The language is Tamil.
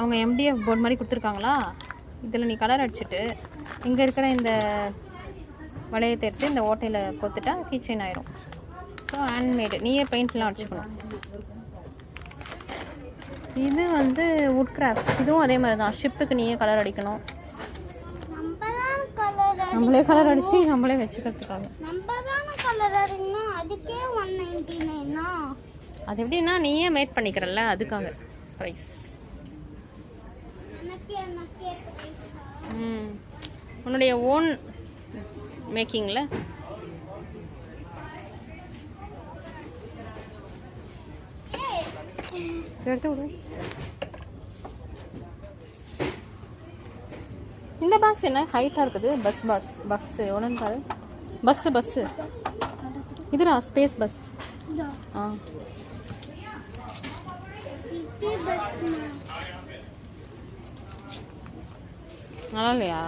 அவங்க MDF போர்டு மாதிரி கொடுத்துருக்காங்களா. இதில் நீ கலர் அடிச்சுட்டு இங்கே இருக்கிற இந்த வளையத்தை எடுத்து இந்த ஓட்டையில் கொத்துட்டா கீச்செயின் ஆயிரும். ஸோ ஹேண்ட்மேடு, நீயே பெயிண்ட்லாம் அடிச்சுக்கணும். இது வந்து வுட் கிராஃப்ட்ஸ், இதுவும் அதே மாதிரி தான். ஷிப்புக்கு நீயே கலர் அடிக்கணும். நம்மளே கலர் அடிச்சு நம்மளே வச்சுக்கிறதுக்காக. அது எப்படின்னா நீயே மேட் பண்ணிக்கிறல்ல, அதுக்காக ப்ரைஸ். உன்னுடைய ஓன் மேக்கிங்கில் எடுத்து விடு. இந்த பாக்ஸ் என்ன ஹைட்டாக இருக்குது? பஸ்ஸு எவ்வளோன்னு பாரு. பஸ்ஸு இதுடா ஸ்பேஸ் பஸ். ஆ நல்லா இல்லையா?